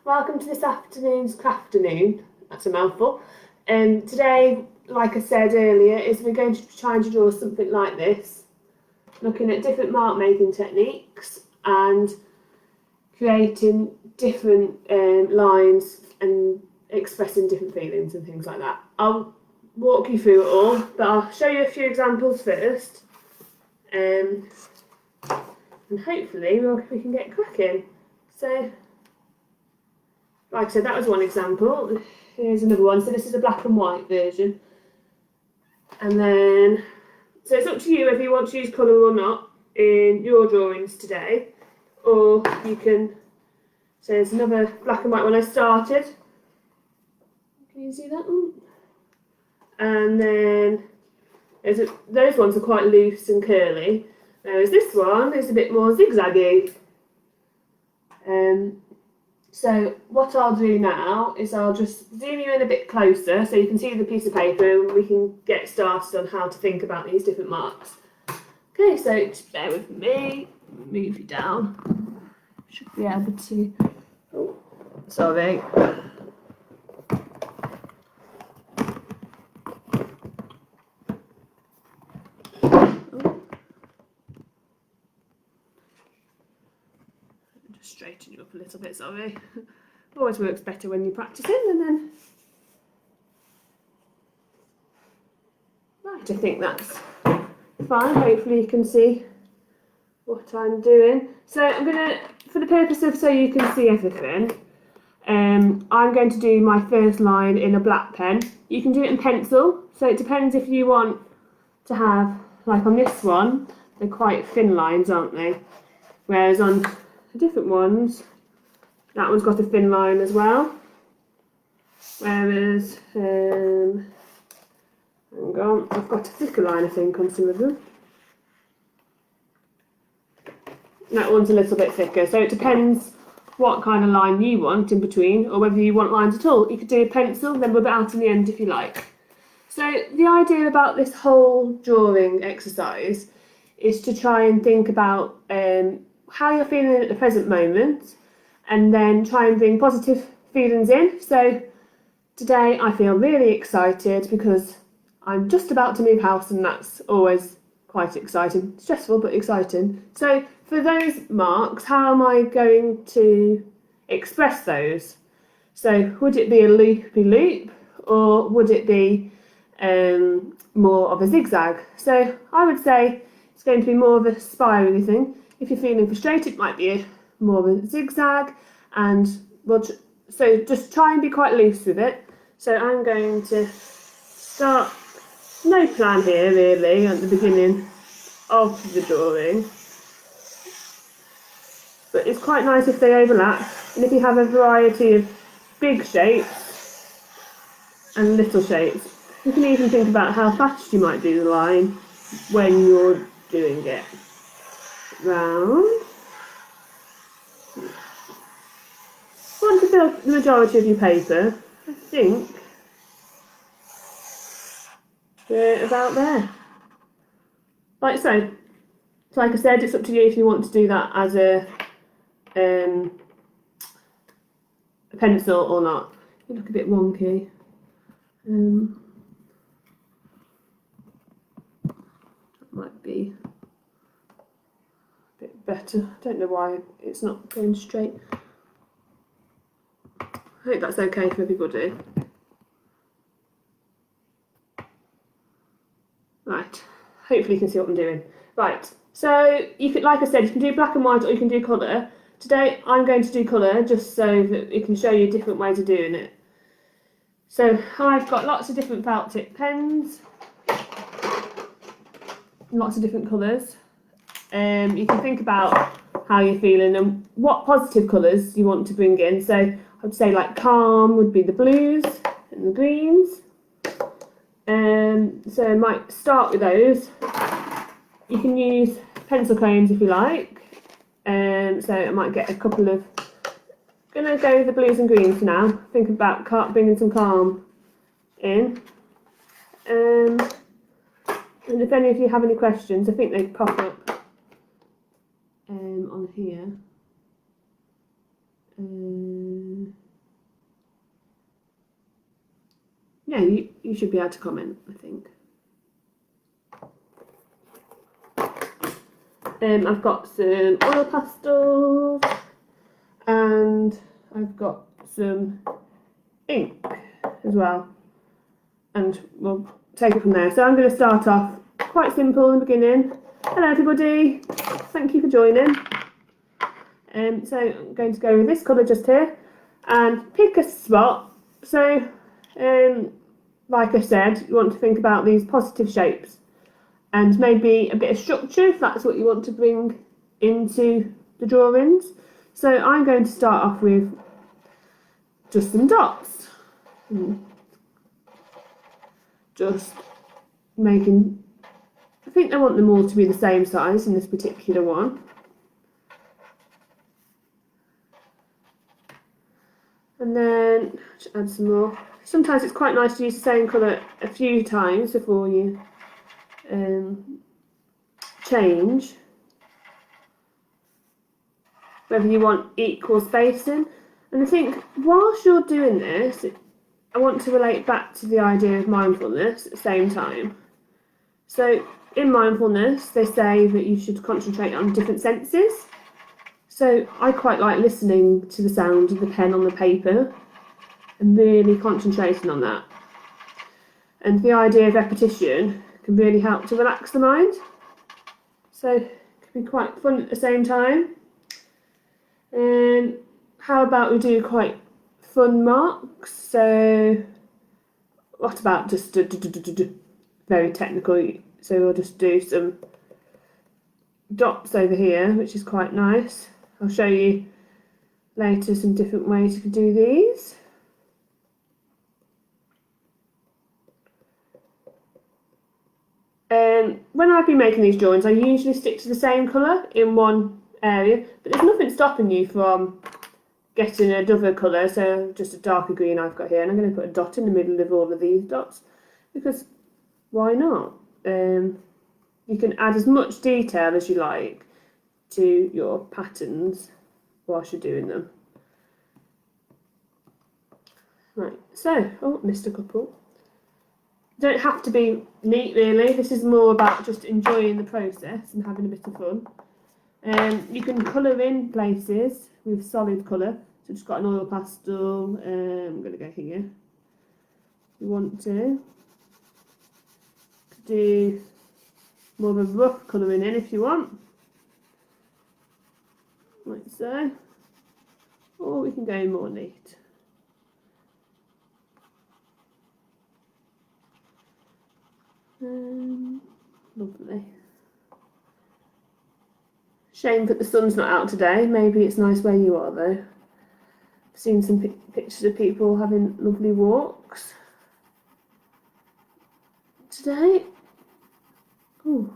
Welcome to this afternoon's Crafternoon. That's a mouthful. Today, like I said earlier, we're going to be trying to draw something like this, looking at different mark making techniques and creating different lines and expressing different feelings and things like that. I'll walk you through it all, but I'll show you a few examples first, and hopefully we can get cracking. So, like I said, that was one example. Here's another one. So this is a black and white version. And then, so it's up to you whether you want to use colour or not in your drawings today. Or you can, so there's another black and white one I started. Can you see that one? And then, those ones are quite loose and curly. Whereas this one is a bit more zigzaggy. So what I'll do now is I'll just zoom you in a bit closer so you can see the piece of paper and we can get started on how to think about these different marks. Okay, so just bear with me, move you down. Should be able to, oh, sorry. Straighten you up a little bit, sorry. Always works better when you're practicing, and then right, I think that's fine. Hopefully you can see what I'm doing. So I'm gonna, for the purpose of so you can see everything, I'm going to do my first line in a black pen. You can do it in pencil, so it depends if you want to have, like on this one, they're quite thin lines, aren't they? Whereas on different ones, that one's got a thin line as well, whereas hang on, I've got a thicker line I think on some of them. That one's a little bit thicker, so it depends what kind of line you want in between, or whether you want lines at all. You could do a pencil, then rub it out in the end if you like. So the idea about this whole drawing exercise is to try and think about how you're feeling at the present moment, and then try and bring positive feelings in. So today I feel really excited because I'm just about to move house, and that's always quite exciting. Stressful but exciting. So for those marks, how am I going to express those? So would it be a loopy loop, or would it be more of a zigzag? So I would say it's going to be more of a spirally thing. If you're feeling frustrated, it might be more of a zigzag, and so just try and be quite loose with it. So I'm going to start, no plan here really at the beginning of the drawing, but it's quite nice if they overlap, and if you have a variety of big shapes and little shapes, you can even think about how fast you might do the line when you're doing it. Round. Want to fill the majority of your paper, I think we're about there. Like so. So like I said, it's up to you if you want to do that as a pencil or not. You look a bit wonky. That might be better. I don't know why it's not going straight. I hope that's okay for everybody. Right, hopefully you can see what I'm doing. Right, so you can, like I said, you can do black and white or you can do colour. Today I'm going to do colour just so that it can show you different ways of doing it. So I've got lots of different felt tip pens, lots of different colours. You can think about how you're feeling and what positive colours you want to bring in. So I would say like calm would be the blues and the greens. So I might start with those. You can use pencil crayons if you like. So I might get a couple of, I'm going to go with the blues and greens for now. Think about bringing some calm in. And if any of you have any questions, I think they pop up on here. Yeah, you should be able to comment, I think. I've got some oil pastels and I've got some ink as well, and we'll take it from there. So I'm going to start off quite simple in the beginning. Hello everybody, thank you for joining. So I'm going to go with this colour just here and pick a spot. So like I said, you want to think about these positive shapes and maybe a bit of structure if that's what you want to bring into the drawings. So I'm going to start off with just some dots. Just making, I think I want them all to be the same size in this particular one. And then just add some more. Sometimes it's quite nice to use the same colour a few times before you change. Whether you want equal spacing. And I think whilst you're doing this, I want to relate back to the idea of mindfulness at the same time. So in mindfulness, they say that you should concentrate on different senses. So I quite like listening to the sound of the pen on the paper and really concentrating on that. And the idea of repetition can really help to relax the mind. So it can be quite fun at the same time. And how about we do quite fun marks? So what about just very technical? So we'll just do some dots over here, which is quite nice. I'll show you later some different ways you can do these. When I've been making these drawings, I usually stick to the same colour in one area, but there's nothing stopping you from getting another colour, so just a darker green I've got here, and I'm going to put a dot in the middle of all of these dots, because why not? You can add as much detail as you like to your patterns whilst you're doing them. Right, so, oh, missed a couple. Don't have to be neat really, this is more about just enjoying the process and having a bit of fun. You can colour in places with solid colour, so just got an oil pastel, I'm going to go here. You want to do more of a rough colouring in if you want, like so, or we can go more neat. Lovely. Shame that the sun's not out today. Maybe it's nice where you are though. I've seen some pictures of people having lovely walks today. Oh,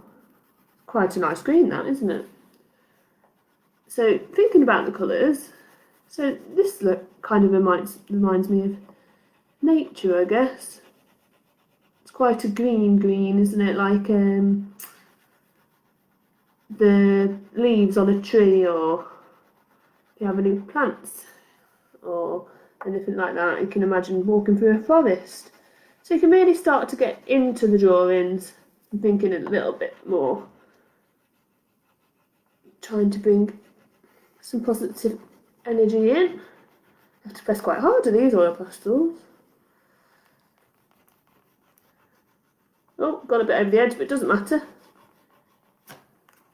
quite a nice green that, isn't it? So thinking about the colours, so this look kind of reminds me of nature, I guess. It's quite a green, isn't it? Like the leaves on a tree, or if you have any plants or anything like that, you can imagine walking through a forest. So you can really start to get into the drawings and thinking a little bit more, trying to bring some positive energy in. You have to press quite hard on these oil pastels. Oh, got a bit over the edge, but it doesn't matter.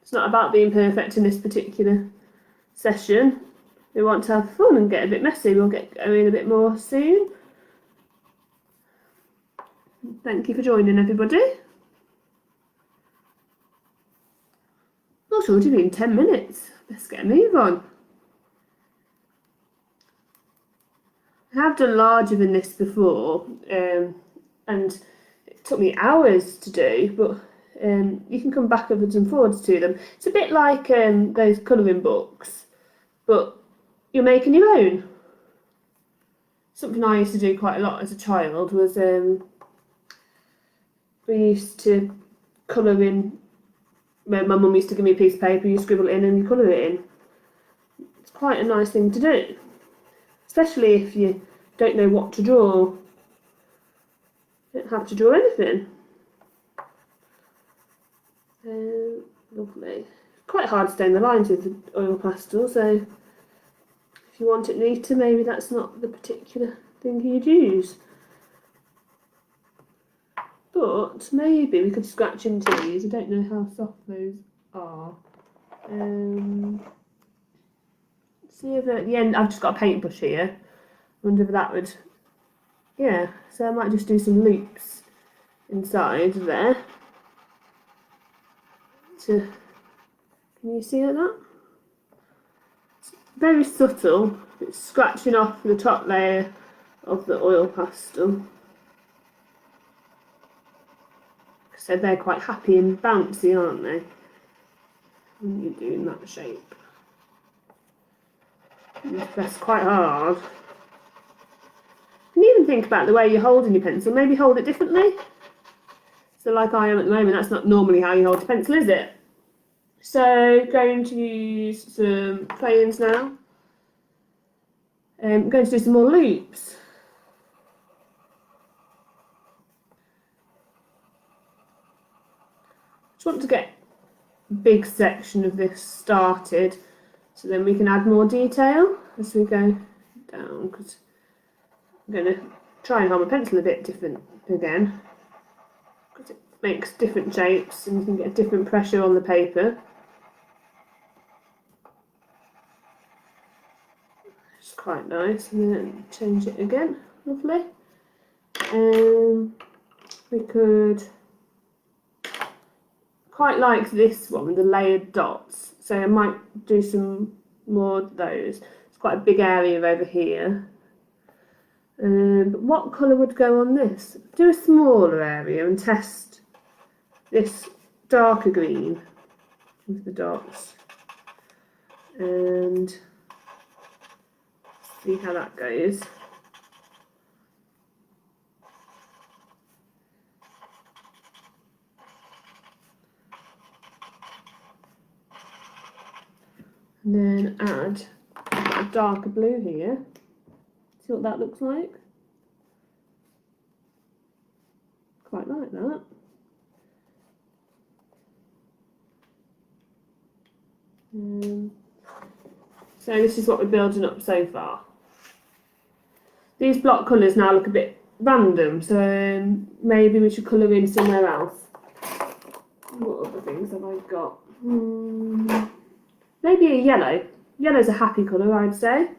It's not about being perfect in this particular session. We want to have fun and get a bit messy. We'll get going a bit more soon. Thank you for joining, everybody. It's already been 10 minutes. Let's get a move on. I have done larger than this before, and it took me hours to do, but you can come backwards and forwards to them. It's a bit like those colouring books, but you're making your own. Something I used to do quite a lot as a child was we used to colour in. My mum used to give me a piece of paper, you scribble it in and you colour it in. It's quite a nice thing to do. especially if you don't know what to draw. You don't have to draw anything. Lovely. Quite hard to stain the lines with the oil pastel, so if you want it neater, maybe that's not the particular thing you'd use. But maybe we could scratch into these. I don't know how soft those are. See if at the end, I've just got a paintbrush here. I wonder if that would, yeah, so I might just do some loops inside there. Can you see like that? It's very subtle. It's scratching off the top layer of the oil pastel. So they're quite happy and bouncy, aren't they? When you're doing that shape. You press quite hard. You can even think about the way you're holding your pencil. Maybe hold it differently. So like I am at the moment, that's not normally how you hold your pencil, is it? So going to use some crayons now. I'm going to do some more loops. Just want to get a big section of this started, so then we can add more detail as we go down, because I'm going to try and hold my pencil a bit different again, because it makes different shapes and you can get different pressure on the paper. It's quite nice, and then change it again. Lovely. We could quite like this one, the layered dots, so I might do some more of those. It's quite a big area over here. But what colour would go on this? Do a smaller area and test this darker green with the dots and see how that goes. And then add a darker blue here. See what that looks like? Quite like that. So this is what we're building up so far. These block colours now look a bit random, so maybe we should colour in somewhere else. What other things have I got? Maybe a yellow. Yellow's a happy colour, I'd say.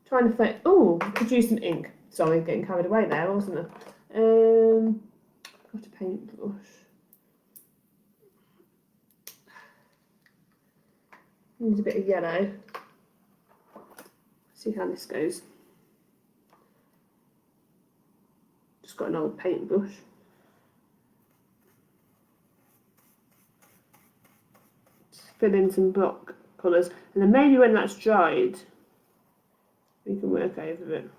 Trying to find. Oh, could use some ink. Sorry, getting carried away there, wasn't I? Got a paintbrush. Needs a bit of yellow. See how this goes. Just got an old paintbrush. Fill in some block colours, and then maybe when that's dried we can work over it.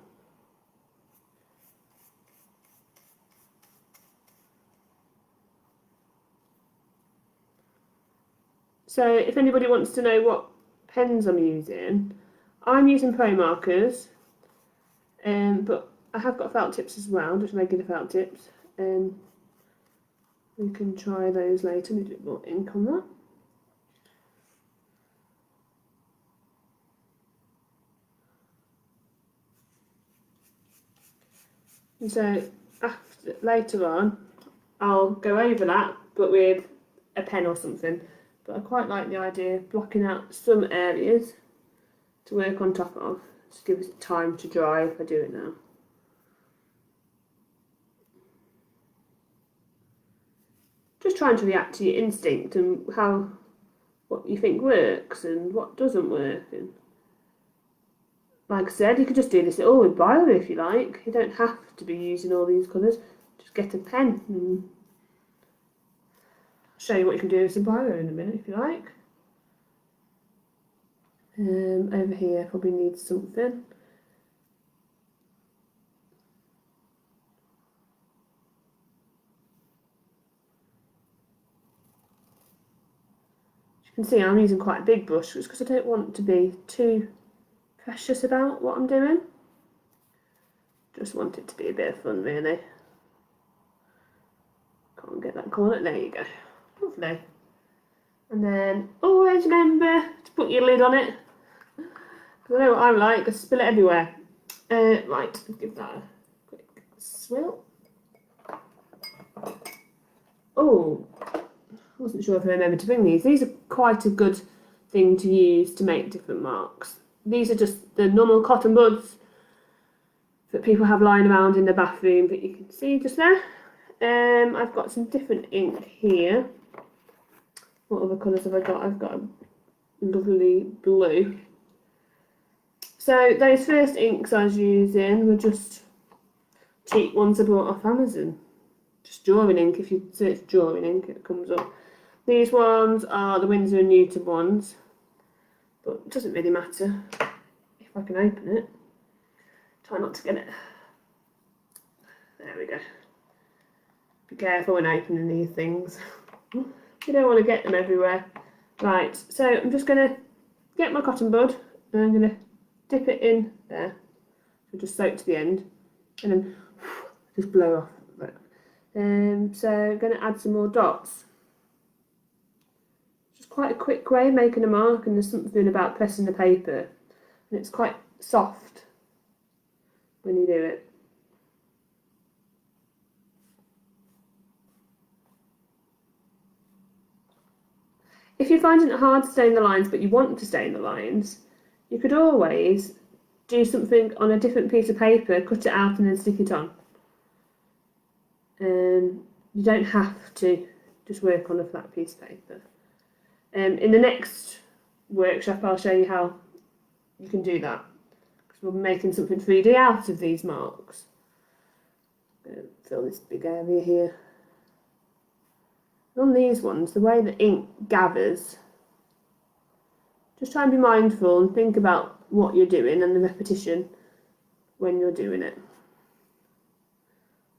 So if anybody wants to know what pens I'm using Pro markers, but I have got felt tips as well, just regular felt tips. We can try those later. Need a bit more ink on that. And so later on, I'll go over that, but with a pen or something. But I quite like the idea of blocking out some areas to work on top of, to give us time to dry if I do it now. Just trying to react to your instinct and what you think works and what doesn't work. And like I said, you could just do this all with Biro if you like. You don't have to be using all these colours. Just get a pen and I'll show you what you can do with some Biro in a minute if you like. Over here probably needs something. As you can see, I'm using quite a big brush, which is because I don't want to be too precious about what I'm doing. Just want it to be a bit of fun, really. Can't get that corner. There you go. Lovely. And then always remember to put your lid on it. I know what I'm like, I spill it everywhere. Right, give that a quick swill. Oh, I wasn't sure if I remembered to bring these. These are quite a good thing to use to make different marks. These are just the normal cotton buds that people have lying around in the bathroom that you can see just there. I've got some different ink here. What other colours have I got? I've got a lovely blue. So those first inks I was using were just cheap ones I bought off Amazon. Just drawing ink. If you search drawing ink, it comes up. These ones are the Winsor & Newton ones, but it doesn't really matter if I can open it. Try not to get it. There we go. Be careful when opening these things. You don't want to get them everywhere. Right, so I'm just going to get my cotton bud and I'm going to dip it in there. So just soak to the end and then just blow off. So I'm going to add some more dots. Just quite a quick way of making a mark, and there's something about pressing the paper and it's quite soft when you do it. If you're finding it hard to stain the lines but you want to stain the lines, you could always do something on a different piece of paper, cut it out and then stick it on. You don't have to just work on a flat piece of paper. In the next workshop I'll show you how you can do that, because we'll be making something 3D out of these marks. Fill this big area here. On these ones, the way the ink gathers, just try and be mindful and think about what you're doing and the repetition when you're doing it.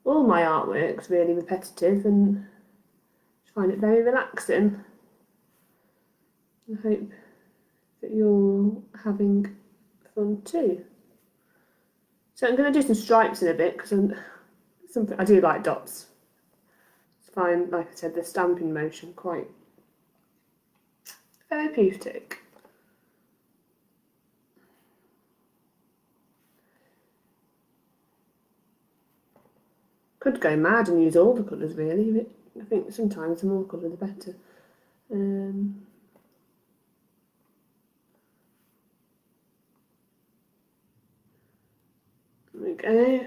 All my artwork's really repetitive and I find it very relaxing. I hope that you're having fun too. So I'm going to do some stripes in a bit because I do like dots. Find, like I said, the stamping motion quite therapeutic. Could go mad and use all the colours really, but I think sometimes the more colour the better. There we go.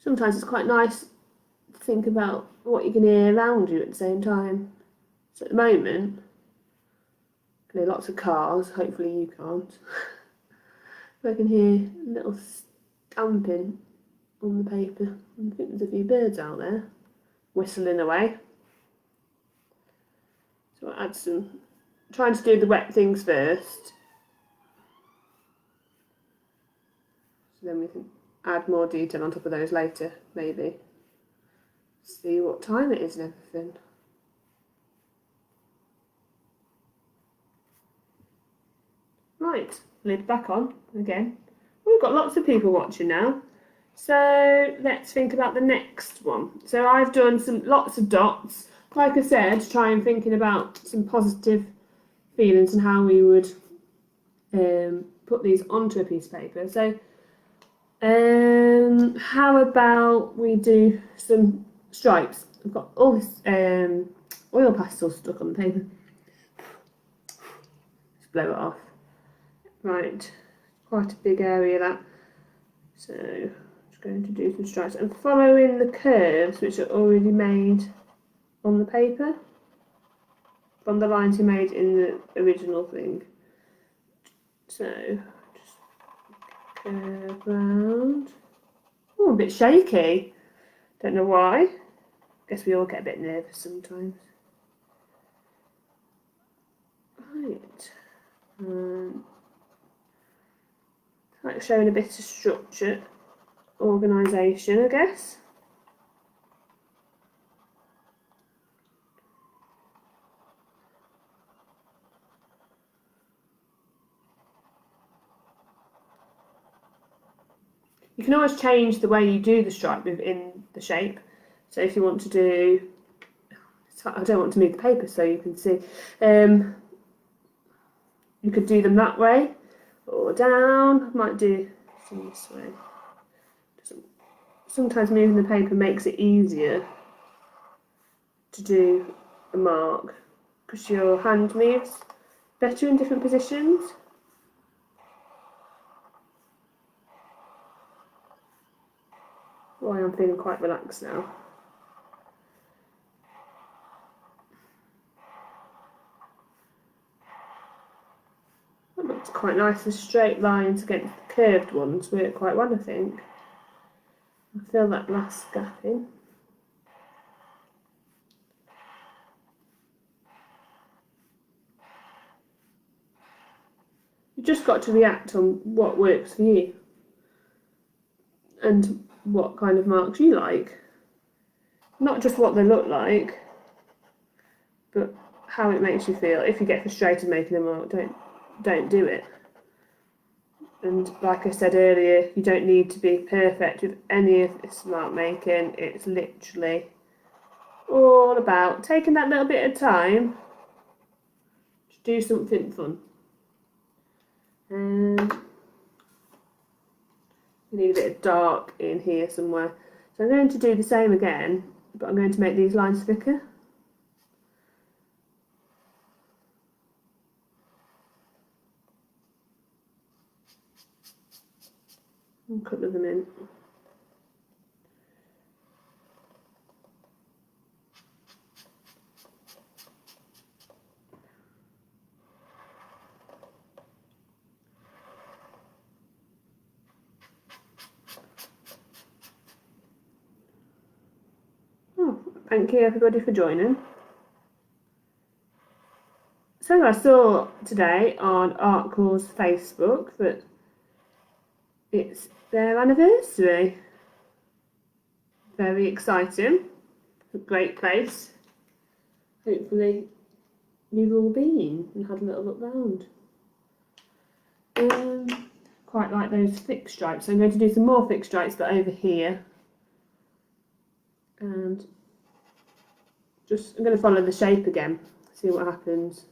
Sometimes it's quite nice to think about what you can hear around you at the same time. So at the moment, I can hear lots of cars, hopefully you can't. But I can hear a little stamping on the paper. I think there's a few birds out there whistling away. So I'll add some, trying to do the wet things first. So then we can add more detail on top of those later, maybe. See what time it is and everything. Right, lid back on again. We've got lots of people watching now. So let's think about the next one. So I've done lots of dots. Like I said, try and thinking about some positive feelings and how we would put these onto a piece of paper. So how about we do some stripes? I've got all this oil pastel stuck on the paper. Just blow it off. Right, quite a big area that. So I'm just going to do some stripes and following the curves which are already made on the paper from the lines you made in the original thing. So curve round. Oh, a bit shaky. Don't know why. Guess we all get a bit nervous sometimes. Right. Like showing a bit of structure, organisation, I guess. You can always change the way you do the stripe within the shape. So if you want to do, I don't want to move the paper so you can see, you could do them that way or down. Might do some this way. Sometimes moving the paper makes it easier to do a mark because your hand moves better in different positions. Why I'm feeling quite relaxed now. That looks quite nice. The straight lines against the curved ones work quite well, I think. I'll fill that last gap in. You've just got to react on what works for you and what kind of marks you like. Not just what they look like, but how it makes you feel. If you get frustrated making them mark, don't do it. And like I said earlier, you don't need to be perfect with any of this mark making. It's literally all about taking that little bit of time to do something fun. We need a bit of dark in here somewhere. So I'm going to do the same again, but I'm going to make these lines thicker. And a couple of them in. Thank you everybody for joining. So I saw today on Artcore's Facebook that it's their anniversary. Very exciting. A great place. Hopefully you've all been and had a little look round. Quite like those thick stripes. So I'm going to do some more thick stripes but over here. And I'm going to follow the shape again, see what happens.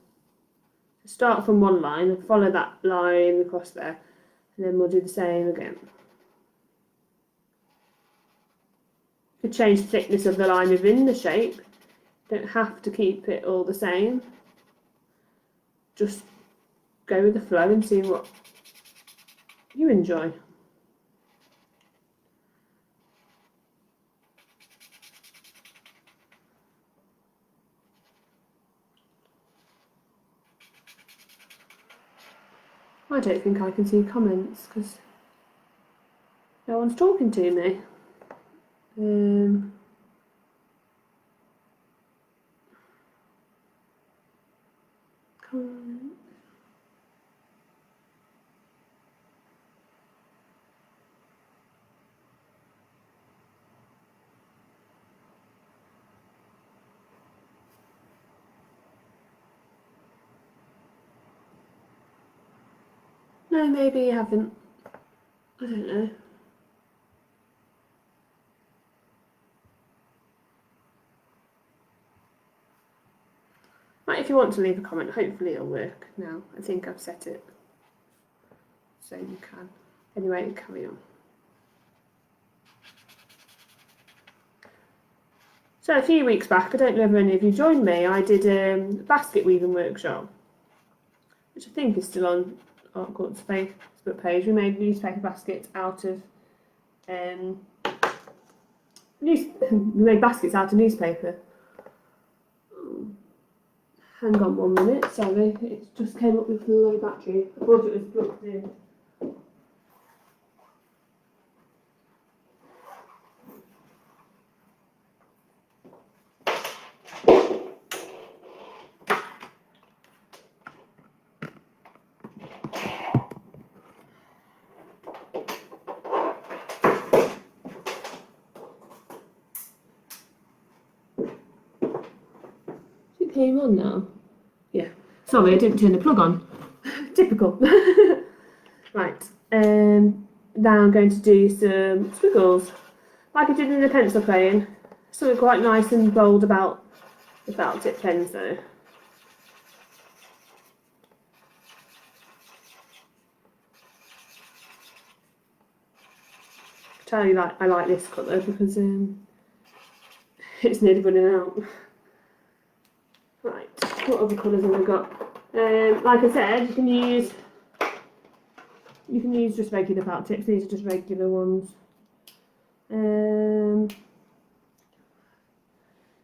Start from one line and follow that line across there, and then we'll do the same again. You could change the thickness of the line within the shape. You don't have to keep it all the same. Just go with the flow and see what you enjoy. I don't think I can see comments because no one's talking to me. Comment. No, maybe you haven't. I don't know. Right, if you want to leave a comment, hopefully it'll work now. I think I've set it so you can. Anyway, carry on. So a few weeks back, I don't know if any of you joined me, I did a basket weaving workshop, which I think is still on Artcore's Facebook page. We made newspaper baskets out of we made baskets out of newspaper. Hang on 1 minute, sorry, it just came up with a low battery. I thought it was plugged in. Came on now? Yeah. Sorry, I didn't turn the plug on. Typical. Right. now I'm going to do some squiggles, like I did in the pencil crayon. Something quite nice and bold about the felt tip pens though. I tell you, I like this colour because it's nearly running out. Right, what other colours have I got? Like I said, you can use just regular felt tips. These are just regular ones.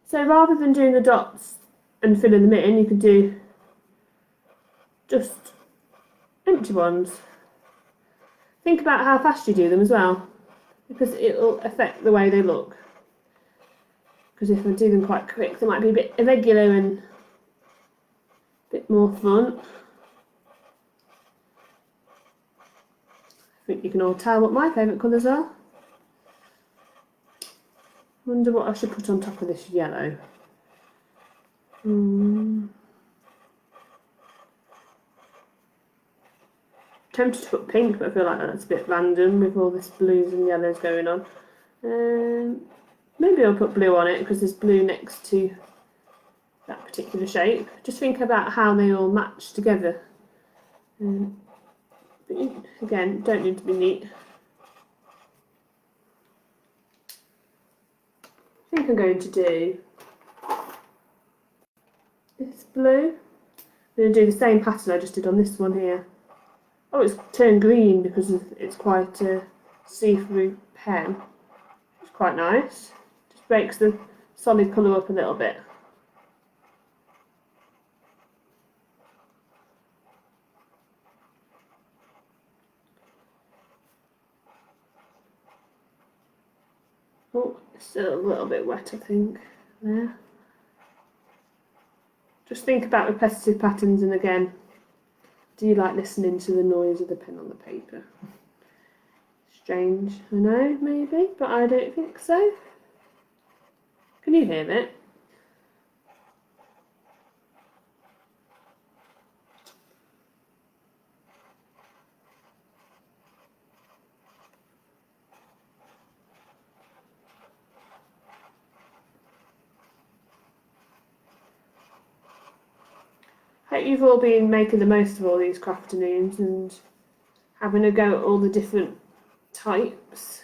So rather than doing the dots and filling them in, you could do just empty ones. Think about how fast you do them as well, because it will affect the way they look. Because if I do them quite quick, they might be a bit irregular and a bit more fun. I think you can all tell what my favourite colours are. Wonder what I should put on top of this yellow. Tempted to put pink, but I feel like that's a bit random with all this blues and yellows going on. Maybe I'll put blue on it because there's blue next to that particular shape. Just think about how they all match together. But again, don't need to be neat. I think I'm going to do this blue. I'm going to do the same pattern I just did on this one here. Oh, it's turned green because it's quite a see-through pen. It's quite nice. Just breaks the solid colour up a little bit. Oh, it's still a little bit wet, I think, there. Just think about repetitive patterns, and again, do you like listening to the noise of the pen on the paper? Strange, I know, maybe, but I don't think so. Can you hear it? Hope you've all been making the most of all these Crafternoons and having a go at all the different types.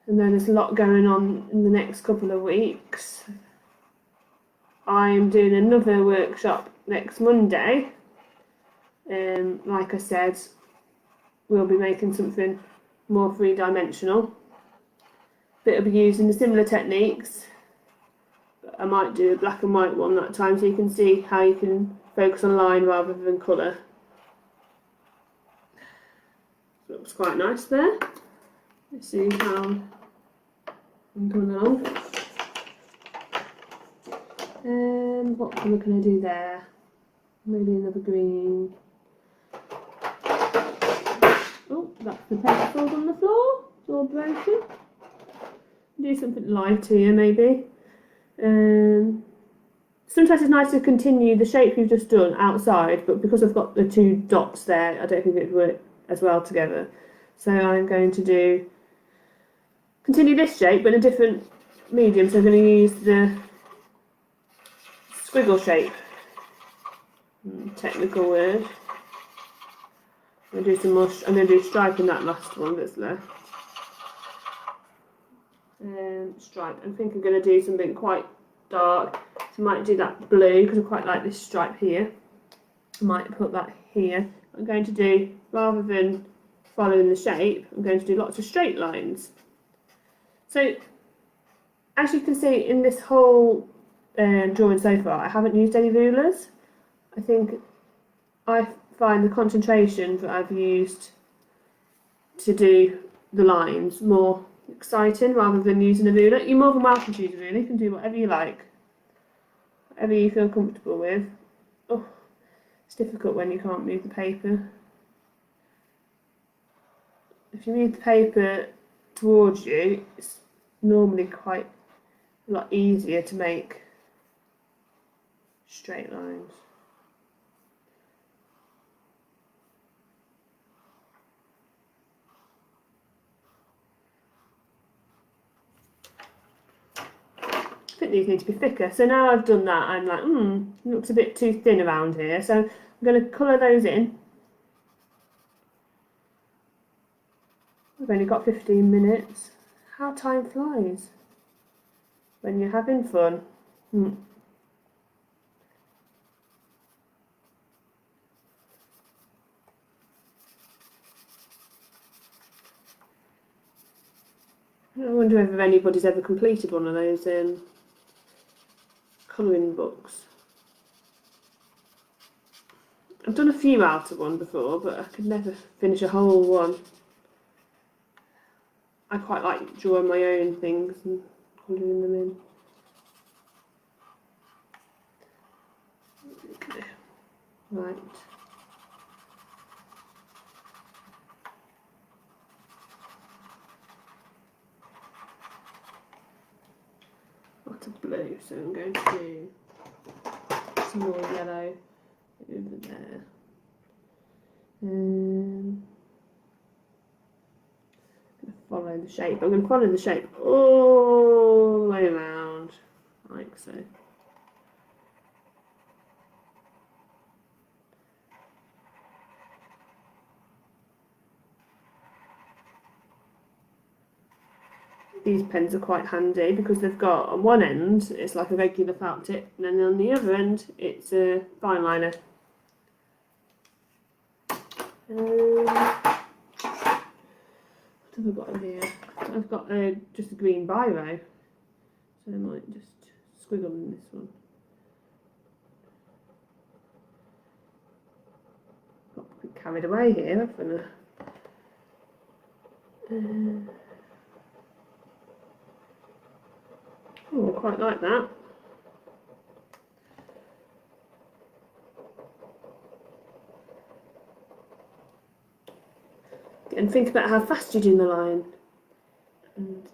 And then there's a lot going on in the next couple of weeks. I'm doing another workshop next Monday. Like I said, we'll be making something more three-dimensional. But it'll be using the similar techniques. I might do a black and white one that time so you can see how you can focus on line rather than colour. Looks quite nice there. Let's see how I'm coming along. What colour can I do there? Maybe another green. Oh, that's the pencils on the floor. It's all broken. Do something light here maybe. Sometimes it's nice to continue the shape you've just done outside, but because I've got the two dots there, I don't think it would work as well together. So I'm going to continue this shape but in a different medium. So I'm going to use the squiggle shape. Technical word. I'm going to do some more. I'm going to do stripe in that last one that's left. Stripe. I think I'm going to do something quite dark. So I might do that blue because I quite like this stripe here. I might put that here. I'm going to do, rather than following the shape, I'm going to do lots of straight lines. So as you can see in this whole drawing so far, I haven't used any rulers. I think I find the concentration that I've used to do the lines more exciting rather than using a ruler. You're more than welcome to use a ruler. You can do whatever you like, whatever you feel comfortable with. Oh, it's difficult when you can't move the paper. If you move the paper towards you, it's normally quite a lot easier to make straight lines. these need to be thicker. So now I've done that, I'm like, it looks a bit too thin around here. So I'm going to colour those in. I've only got 15 minutes. How time flies when you're having fun. I wonder if anybody's ever completed one of those colouring books. I've done a few out of one before, but I could never finish a whole one. I quite like drawing my own things and colouring them in. Okay. Right. Lot of blue, so I'm going to do some more yellow over there. Follow the shape. I'm going to follow the shape all the way around, like so. These pens are quite handy because they've got, on one end it's like a regular felt tip, and then on the other end it's a fine liner. What have I got in here? I've got just a green biro, so I might just squiggle in this one. Got a bit carried away here, haven't I? Oh, I quite like that. And think about how fast you do the line, and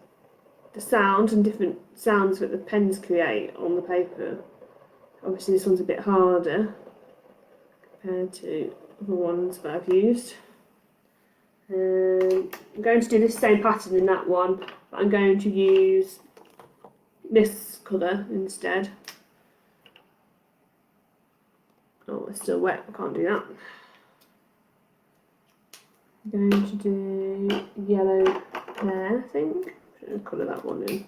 the sound and different sounds that the pens create on the paper. Obviously this one's a bit harder compared to the ones that I've used. I'm going to do this same pattern in that one, but I'm going to use this colour instead. Oh, it's still wet, I can't do that. I'm going to do yellow there, I think. I'm going to colour that one in.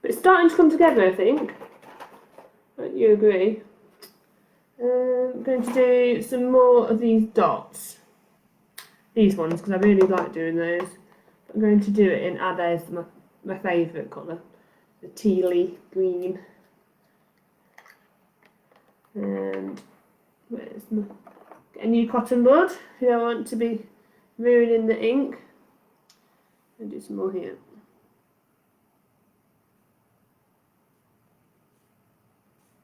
But it's starting to come together, I think. Don't you agree? I'm going to do some more of these dots. These ones, because I really like doing those. I'm going to do it in, there's my favourite colour, the tealy green. And where's my, get a new cotton bud, who I want to be ruining the ink. And do some more here.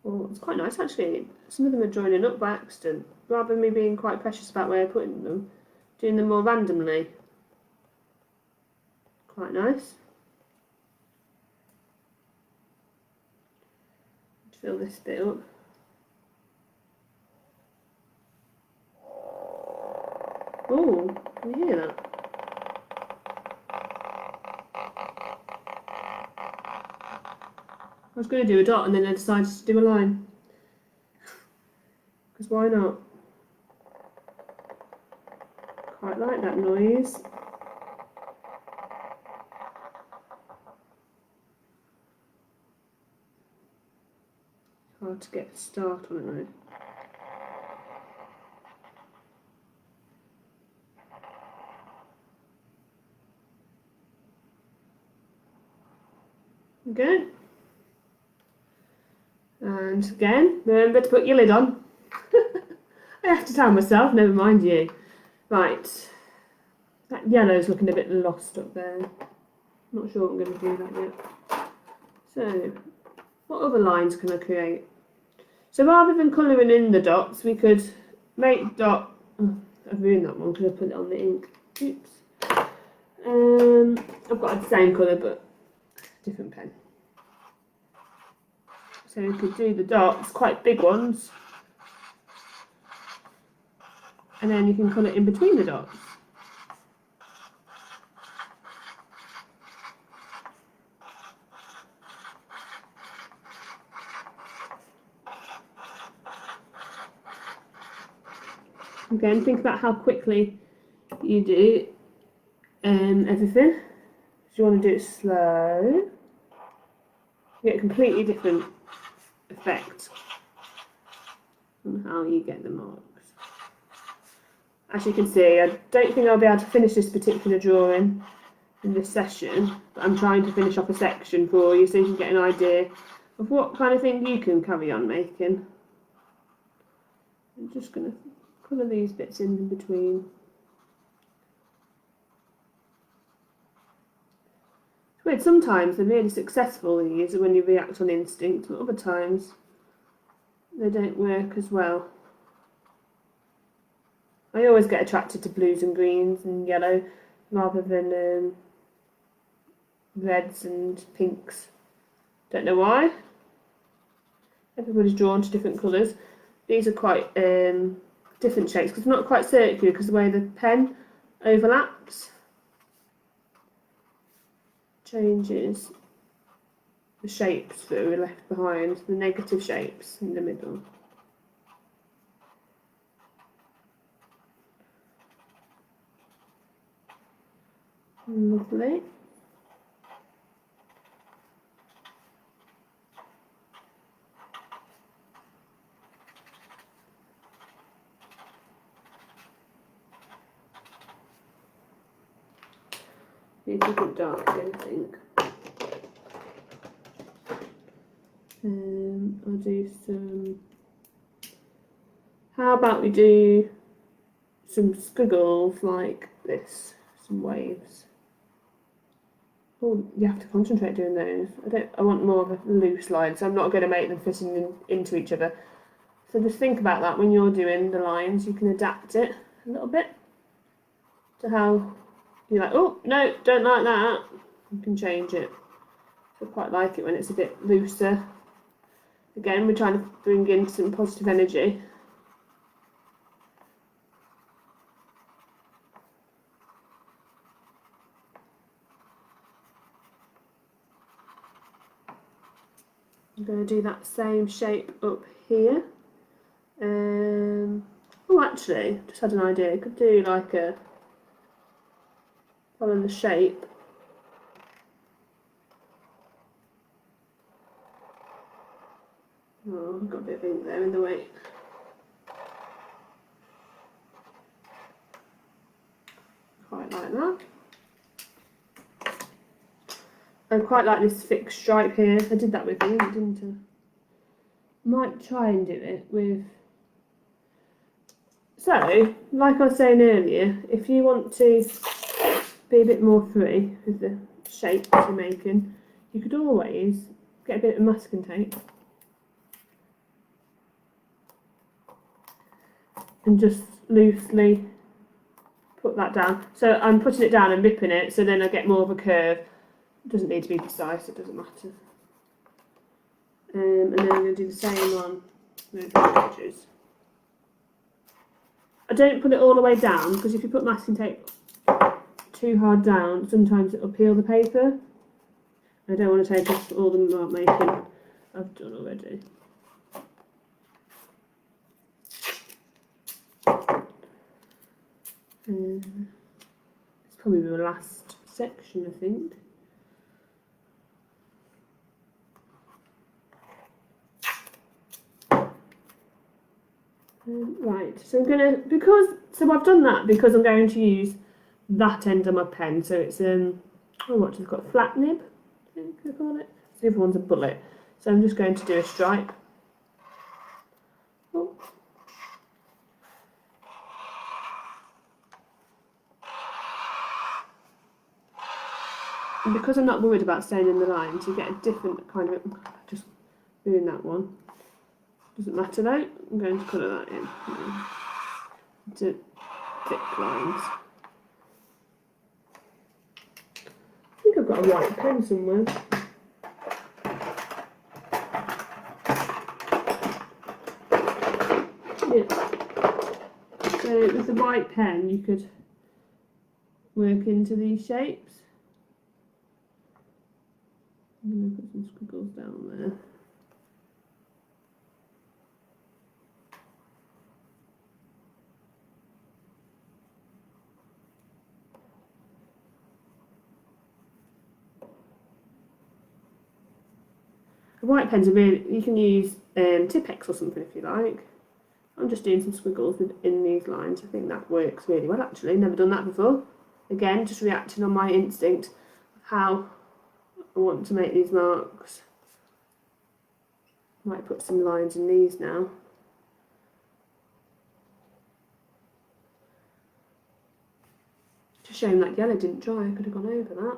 Oh, it's quite nice actually. Some of them are joining up by accident, rather than me being quite precious about where I'm putting them, doing them more randomly. Quite nice. Fill this bit up. Oh, can you hear that? I was going to do a dot and then I decided to do a line. Because why not? Quite like that noise. Hard to get a start on it though. Okay. And again, remember to put your lid on. I have to tell myself, never mind you. Right, that yellow's looking a bit lost up there. Not sure what I'm going to do that yet. So, what other lines can I create? So rather than colouring in the dots, we could make dot... Oh, I've ruined that one because I put it on the ink. Oops. I've got the same colour but different pen. So we could do the dots, quite big ones, and then you can colour in between the dots. Again, think about how quickly you do everything. If you want to do it slow, you get a completely different effect on how you get the marks. As you can see, I don't think I'll be able to finish this particular drawing in this session, but I'm trying to finish off a section for you so you can get an idea of what kind of thing you can carry on making. I'm just going to colour these bits in between. It's weird, sometimes they're really successful, these, when you react on instinct, but other times they don't work as well. I always get attracted to blues and greens and yellow rather than reds and pinks. Don't know why. Everybody's drawn to different colours. These are quite different shapes because it's not quite circular because the way the pen overlaps changes the shapes that are left behind, the negative shapes in the middle. Lovely. Need to put dark in, I think. I'll do some. How about we do some squiggles like this, some waves. Oh, you have to concentrate doing those. I want more of a loose line, so I'm not going to make them fit into each other. So just think about that when you're doing the lines. You can adapt it a little bit to how you're like, oh, no, don't like that. You can change it. I quite like it when it's a bit looser. Again, we're trying to bring in some positive energy. I'm going to do that same shape up here. Oh, actually, just had an idea. I could do like a follow the shape. Oh, I've got a bit of ink there in the way. Quite like that. I quite like this thick stripe here. I did that with you, didn't I? Might try and do it with. So, like I was saying earlier, if you want to be a bit more free with the shape that you're making, you could always get a bit of masking tape and just loosely put that down. So I'm putting it down and ripping it, so then I get more of a curve. It doesn't need to be precise, it doesn't matter. And then I'm going to do the same on the edges. I don't put it all the way down, because if you put masking tape too hard down, sometimes it'll peel the paper. I don't want to take off all the mark making I've done already. It's probably the last section, I think. Right, so I'm gonna, so I've done that because I'm going to use that end of my pen. So it's oh, what have got, flat nib, I think they call it. So the other one's a bullet. So I'm just going to do a stripe. Oh. And because I'm not worried about staying in the lines, you get a different kind of, just doing that one. Doesn't matter though, I'm going to colour that in to thick lines. I think I've got a white pen somewhere. Yeah. So with the white pen you could work into these shapes. I'm going to put some squiggles down there. The white pens are really, you can use Tipp-Ex or something if you like. I'm just doing some squiggles in these lines. I think that works really well actually. Never done that before. Again, just reacting on my instinct of how I want to make these marks. Might put some lines in these now. Just a shame that yellow didn't dry, I could have gone over that.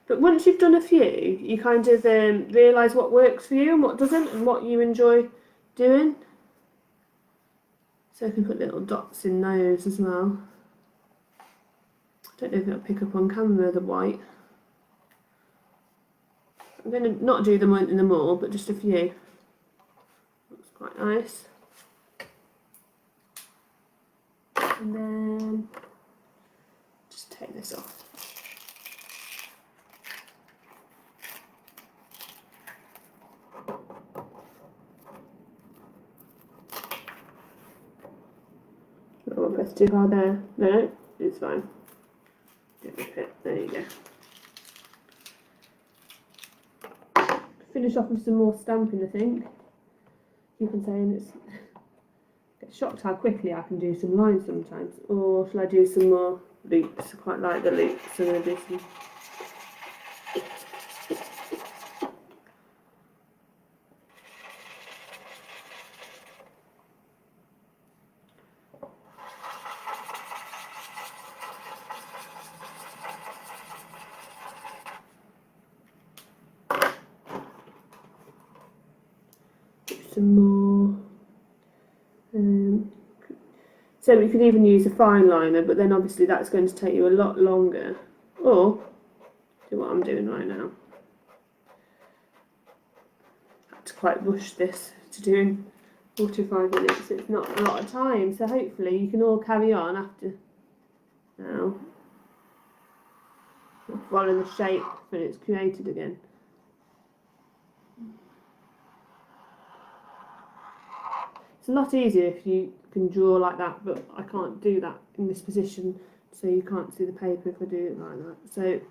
But once you've done a few, you kind of realise what works for you and what doesn't, and what you enjoy doing. So I can put little dots in those as well. I don't know if it'll pick up on camera, the white. I'm going to not do them in them all, but just a few. That's quite nice. And then just take this off. Oh, press too hard there. No, it's fine. Don't rip it. There you go. Finish off with some more stamping, I think. Keep on saying it's. Get shocked how quickly I can do some lines sometimes. Or shall I do some more loops? I quite like the loops, so I'm going to do some. Some more. So we could even use a fine liner, but then obviously that's going to take you a lot longer. Or do what I'm doing right now. I had to quite rush this to doing 45 minutes. It's not a lot of time, so hopefully you can all carry on after now. Follow the shape when it's created again. It's a lot easier if you can draw like that, but I can't do that in this position, so you can't see the paper if I do it like that. So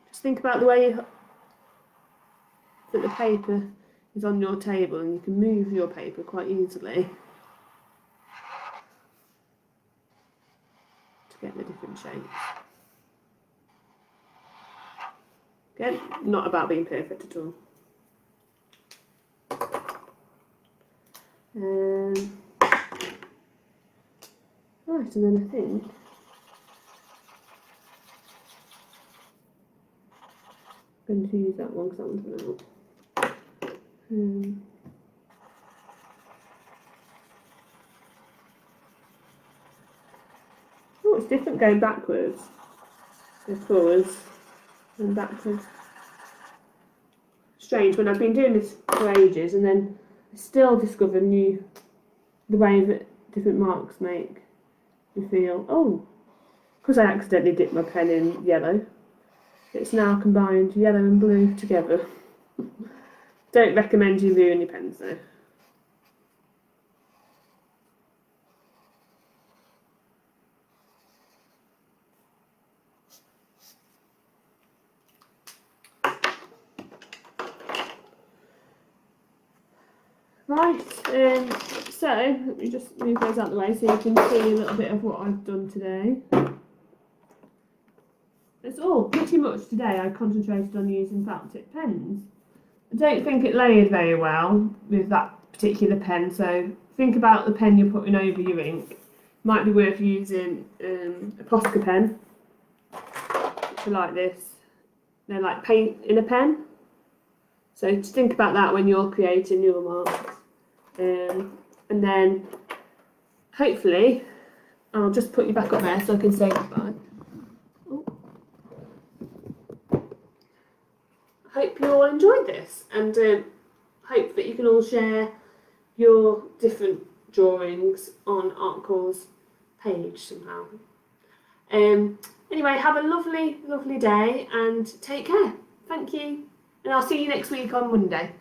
just think about the way that the paper is on your table, and you can move your paper quite easily to get the different shapes. Again, not about being perfect at all. Right, and then I think I'm going to use that one because that one's run out. Oh, it's different going backwards. So forwards and backwards. Strange, when I've been doing this for ages, and then I still discover the way that different marks make you feel, oh, because I accidentally dipped my pen in yellow, it's now combined yellow and blue together. Don't recommend you ruin your pens though. Right, so let me just move those out of the way so you can see a little bit of what I've done today. It's all pretty much today I concentrated on using felt tip pens. I don't think it layered very well with that particular pen, so think about the pen you're putting over your ink. Might be worth using a Posca pen, which are like this. They're like paint in a pen. So just think about that when you're creating your marks. And then hopefully I'll just put you back up there so I can say goodbye. Oh. I hope you all enjoyed this, and hope that you can all share your different drawings on Artcore's page somehow. Anyway, have a lovely, lovely day and take care. Thank you, and I'll see you next week on Monday.